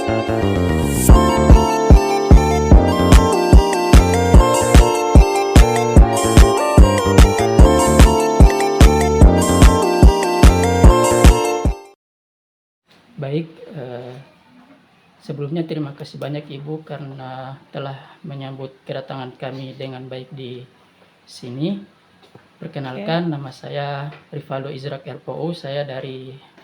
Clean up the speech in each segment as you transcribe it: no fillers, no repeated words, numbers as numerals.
Baik, sebelumnya terima kasih banyak Ibu karena telah menyambut kedatangan kami dengan baik di sini. Perkenalkan, nama saya Rivaldo Izrak RPO, saya dari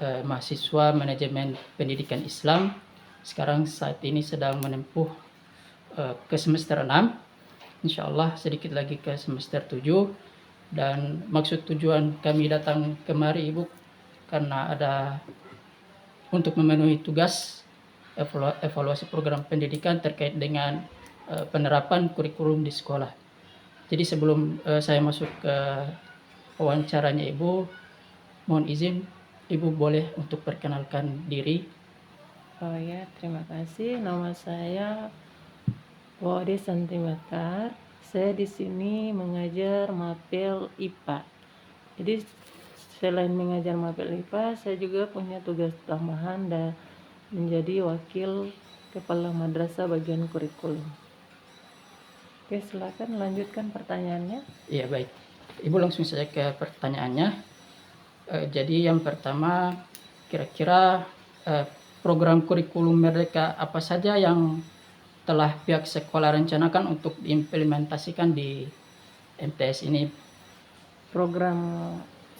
mahasiswa Manajemen Pendidikan Islam. Sekarang saat ini sedang menempuh ke semester 6. Insya Allah sedikit lagi ke semester 7. Dan maksud tujuan kami datang kemari Ibu karena ada untuk memenuhi tugas evaluasi program pendidikan terkait dengan penerapan kurikulum di sekolah. Jadi sebelum saya masuk ke wawancaranya Ibu, mohon izin Ibu boleh untuk perkenalkan diri. Oh ya, terima kasih. Nama saya Wode Santimetar. Saya di sini mengajar mapel IPA. Jadi selain mengajar mapel IPA, saya juga punya tugas tambahan dan menjadi wakil kepala madrasah bagian kurikulum. Oke, silakan lanjutkan pertanyaannya. Iya, baik. Ibu langsung saja ke pertanyaannya. Jadi yang pertama, kira-kira program kurikulum Merdeka apa saja yang telah pihak sekolah rencanakan untuk diimplementasikan di MTS ini? Program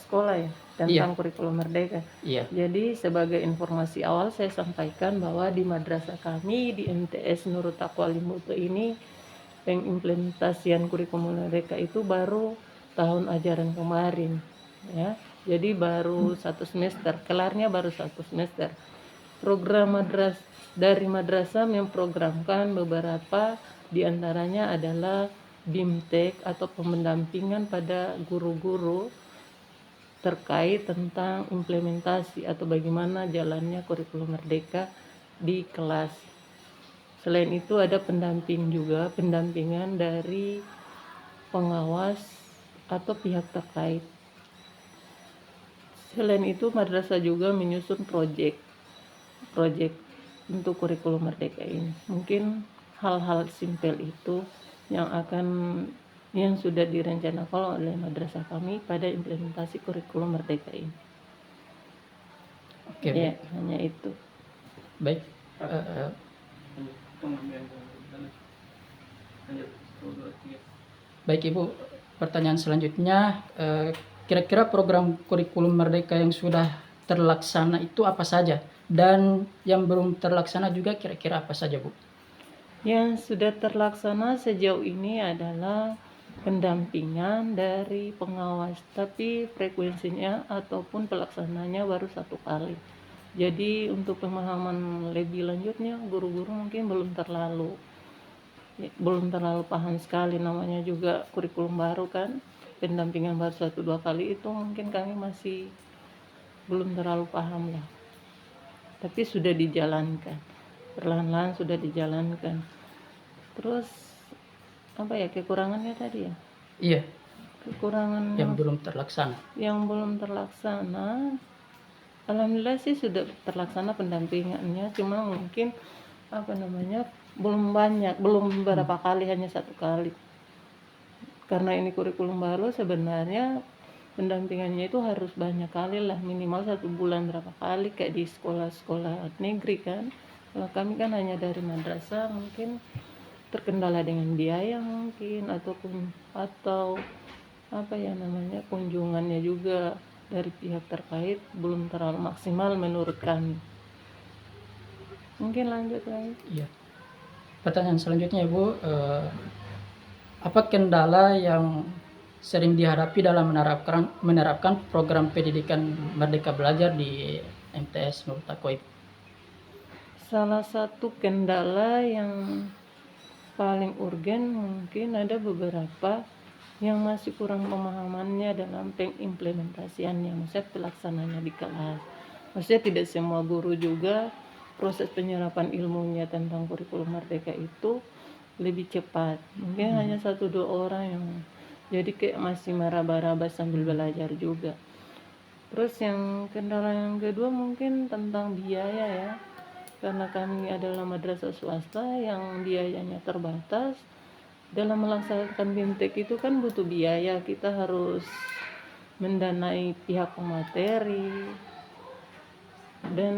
sekolah ya tentang kurikulum Merdeka. Iya. Jadi sebagai informasi awal saya sampaikan bahwa di madrasah kami di MTS Nurul Taqwa Limutu ini pengimplementasian kurikulum Merdeka itu baru tahun ajaran kemarin ya. Jadi baru 1 semester, kelarnya baru 1 semester. Program dari madrasah memprogramkan beberapa diantaranya adalah BIMTEK atau pendampingan pada guru-guru terkait tentang implementasi atau bagaimana jalannya kurikulum Merdeka di kelas. Selain itu ada pendampingan dari pengawas atau pihak terkait. Selain itu madrasah juga menyusun proyek untuk kurikulum Merdeka ini. Mungkin hal-hal simpel itu yang sudah direncanakan oleh madrasah kami pada implementasi kurikulum Merdeka ini. Oke, ya, hanya itu. Baik. Baik Ibu, pertanyaan selanjutnya, kira-kira program kurikulum Merdeka yang sudah terlaksana itu apa saja? Dan yang belum terlaksana juga kira-kira apa saja Bu? Yang sudah terlaksana sejauh ini adalah pendampingan dari pengawas, tapi frekuensinya ataupun pelaksananya baru 1 kali. Jadi untuk pemahaman lebih lanjutnya guru-guru mungkin belum terlalu paham sekali, namanya juga kurikulum baru kan, pendampingan baru 1-2 kali itu mungkin kami masih belum terlalu paham lah, tapi sudah dijalankan, perlahan-lahan sudah dijalankan. Terus apa ya kekurangannya tadi ya? Iya. Kekurangan yang belum terlaksana. Alhamdulillah sih sudah terlaksana pendampingannya, cuma mungkin belum banyak, belum berapa kali, hanya 1 kali. Karena ini kurikulum baru sebenarnya pendampingannya itu harus banyak kali lah, minimal 1 bulan berapa kali kayak di sekolah-sekolah negeri kan. Kalau kami kan hanya dari madrasah, mungkin terkendala dengan biaya mungkin atau kunjungannya juga dari pihak terkait belum terlalu maksimal menurut kami. Mungkin lanjut lagi. Iya. Pertanyaan selanjutnya Ibu, apa kendala yang sering dihadapi dalam menerapkan program pendidikan Merdeka Belajar di MTS Nurul Taqwa? Salah satu kendala yang paling urgen mungkin ada beberapa yang masih kurang pemahamannya dalam pengimplementasiannya, maksudnya pelaksananya di kelas. Maksudnya tidak semua guru juga proses penyerapan ilmunya tentang kurikulum Merdeka itu lebih cepat. Mungkin hanya 1-2 orang yang jadi kayak masih meraba-raba sambil belajar juga. Terus yang kendala yang kedua mungkin tentang biaya ya. karena kami adalah madrasah swasta yang biayanya terbatas. Dalam melaksanakan BIMTEK itu kan butuh biaya, kita harus mendanai pihak pemateri, dan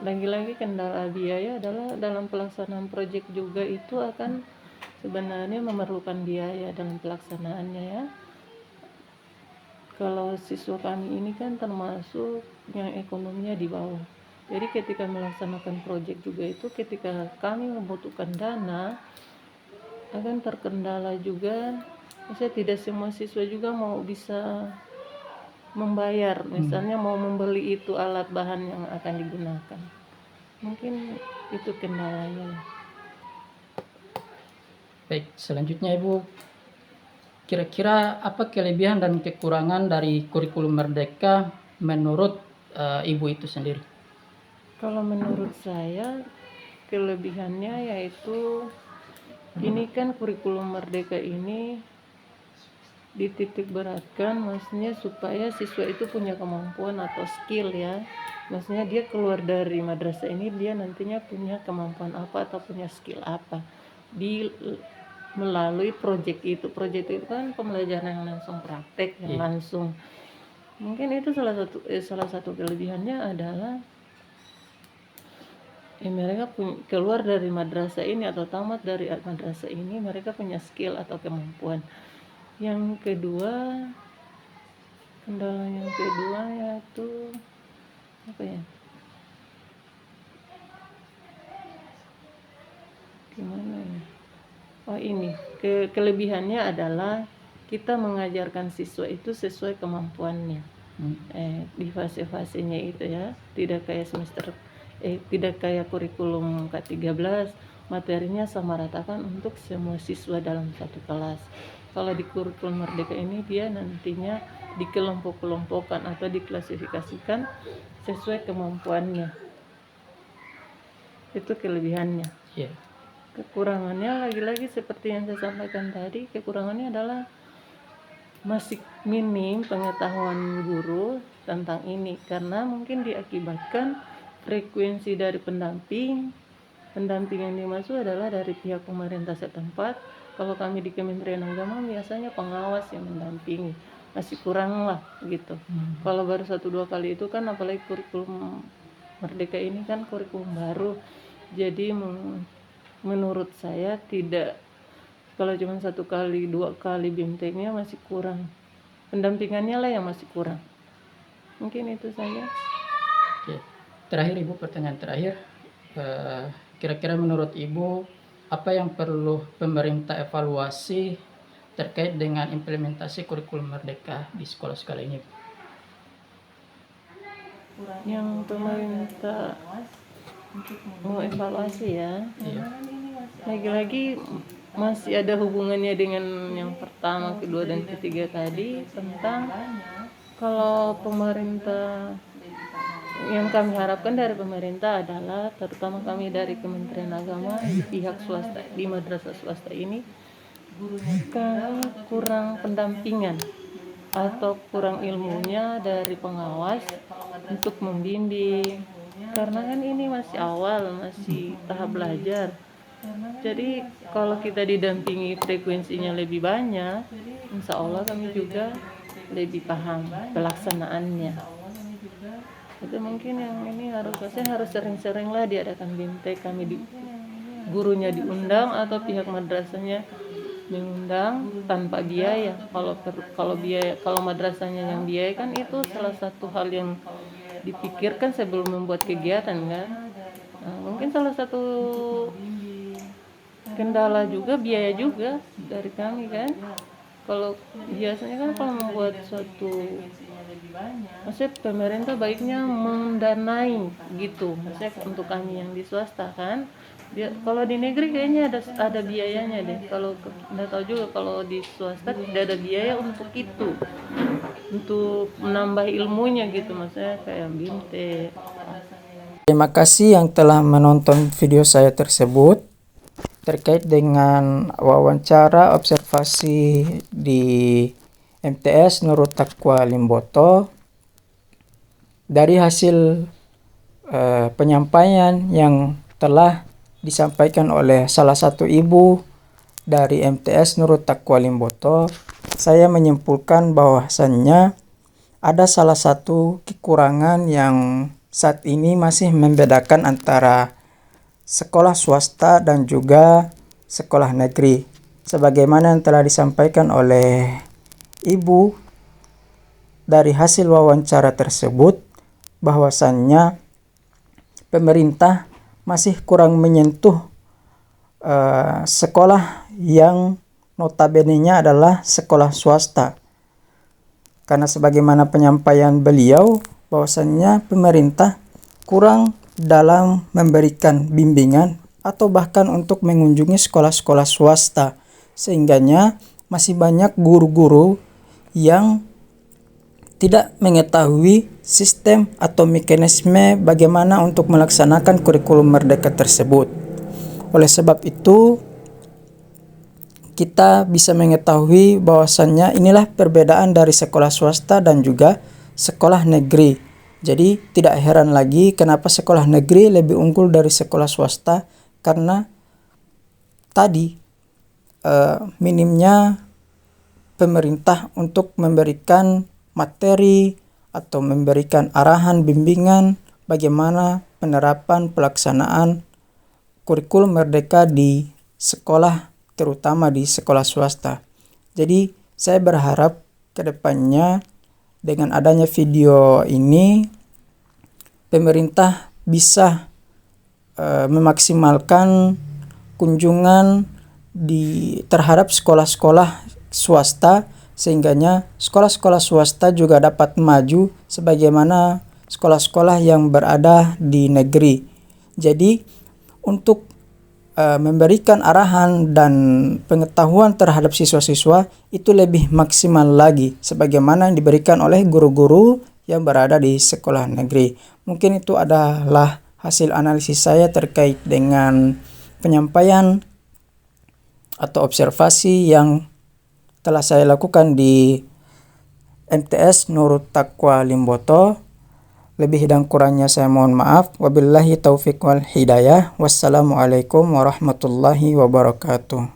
lagi-lagi kendala biaya adalah dalam pelaksanaan proyek juga itu akan sebenarnya memerlukan biaya dalam pelaksanaannya ya. Kalau siswa kami ini kan termasuk yang ekonominya di bawah. Jadi ketika melaksanakan proyek juga itu, ketika kami membutuhkan dana, akan terkendala juga. Misalnya tidak semua siswa juga mau bisa membayar, misalnya mau membeli itu alat bahan yang akan digunakan. Mungkin itu kendalanya. Baik, selanjutnya Ibu, kira-kira apa kelebihan dan kekurangan dari kurikulum Merdeka menurut Ibu itu sendiri? Kalau menurut saya kelebihannya yaitu ini kan kurikulum Merdeka ini dititik beratkan, maksudnya supaya siswa itu punya kemampuan atau skill ya. Maksudnya dia keluar dari madrasah ini, dia nantinya punya kemampuan apa atau punya skill apa di melalui proyek itu. Proyek itu kan pembelajaran yang langsung, praktek yang langsung. Mungkin itu salah satu kelebihannya adalah mereka keluar dari madrasah ini atau tamat dari madrasah ini, mereka punya skill atau kemampuan. Yang kedua, kendala yang kedua yaitu apa ya? Gimana ya? Oh ini, kelebihannya adalah kita mengajarkan siswa itu sesuai kemampuannya. Di fase-fasenya itu ya, tidak kayak kurikulum K13 materinya sama ratakan untuk semua siswa dalam satu kelas. Kalau di kurikulum Merdeka ini dia nantinya dikelompok-kelompokkan atau diklasifikasikan sesuai kemampuannya. Itu kelebihannya. Kekurangannya lagi-lagi seperti yang saya sampaikan tadi, kekurangannya adalah masih minim pengetahuan guru tentang ini, karena mungkin diakibatkan frekuensi dari pendamping yang dimaksud adalah dari pihak pemerintah setempat. Kalau kami di Kementerian Agama biasanya pengawas yang mendampingi, masih kurang lah gitu. Kalau baru 1-2 kali itu kan, apalagi kurikulum Merdeka ini kan kurikulum baru, jadi menurut saya tidak, kalau cuma 1 kali 2 kali BIMTEK-nya masih kurang, pendampingannya lah yang masih kurang. Mungkin itu saja. Oke. Terakhir Ibu, pertanyaan terakhir, kira-kira menurut Ibu apa yang perlu pemerintah evaluasi terkait dengan implementasi kurikulum Merdeka di sekolah-sekolah ini? Yang pemerintah mau evaluasi ya, lagi-lagi masih ada hubungannya dengan yang pertama, kedua, dan ketiga tadi, tentang kalau pemerintah, yang kami harapkan dari pemerintah adalah, terutama kami dari Kementerian Agama di pihak swasta, di madrasah swasta ini, kami kurang pendampingan atau kurang ilmunya dari pengawas untuk membimbing, karena kan ini masih awal, masih tahap belajar. Jadi kalau kita didampingi frekuensinya lebih banyak, insya Allah kami juga lebih paham pelaksanaannya. Itu mungkin yang ini harus sering-sering lah diadakan BIMTEK, kami gurunya diundang atau pihak madrasahnya mengundang tanpa biaya. Kalau madrasahnya yang biaya kan itu salah satu hal yang dipikirkan sebelum membuat kegiatan kan. Mungkin salah satu kendala juga biaya juga dari kami kan. Kalau biasanya kan kalau membuat suatu, maksudnya pemerintah baiknya mendanai gitu, maksudnya untuk kami yang di swasta kan. Kalau di negeri kayaknya ada biayanya deh. Kalau nggak tahu juga, kalau di swasta tidak ada biaya untuk itu, untuk menambah ilmunya gitu, maksudnya kayak BIMTEK. Terima kasih yang telah menonton video saya tersebut terkait dengan wawancara observasi di MTS Nurul Taqwa Limboto. Dari hasil penyampaian yang telah disampaikan oleh salah satu ibu dari MTS Nurul Taqwa Limboto, saya menyimpulkan bahwasannya ada salah satu kekurangan yang saat ini masih membedakan antara sekolah swasta dan juga sekolah negeri. Sebagaimana yang telah disampaikan oleh ibu dari hasil wawancara tersebut, bahwasannya pemerintah masih kurang menyentuh sekolah yang notabene-nya adalah sekolah swasta. Karena sebagaimana penyampaian beliau, bahwasannya pemerintah kurang dalam memberikan bimbingan atau bahkan untuk mengunjungi sekolah-sekolah swasta, sehingganya masih banyak guru-guru yang tidak mengetahui sistem atau mekanisme bagaimana untuk melaksanakan kurikulum merdeka tersebut. Oleh sebab itu, kita bisa mengetahui bahwasannya inilah perbedaan dari sekolah swasta dan juga sekolah negeri. Jadi tidak heran lagi kenapa sekolah negeri lebih unggul dari sekolah swasta, karena tadi minimnya pemerintah untuk memberikan materi atau memberikan arahan bimbingan bagaimana penerapan pelaksanaan kurikulum merdeka di sekolah, terutama di sekolah swasta. Jadi saya berharap ke depannya dengan adanya video ini pemerintah bisa memaksimalkan kunjungan terhadap sekolah-sekolah swasta, sehingganya sekolah-sekolah swasta juga dapat maju sebagaimana sekolah-sekolah yang berada di negeri. Jadi untuk memberikan arahan dan pengetahuan terhadap siswa-siswa itu lebih maksimal lagi sebagaimana yang diberikan oleh guru-guru yang berada di sekolah negeri. Mungkin itu adalah hasil analisis saya terkait dengan penyampaian atau observasi yang telah saya lakukan di MTS Nurul Taqwa Limboto. Lebih dan kurangnya saya mohon maaf. Wabillahi taufiq wal hidayah. Wassalamualaikum warahmatullahi wabarakatuh.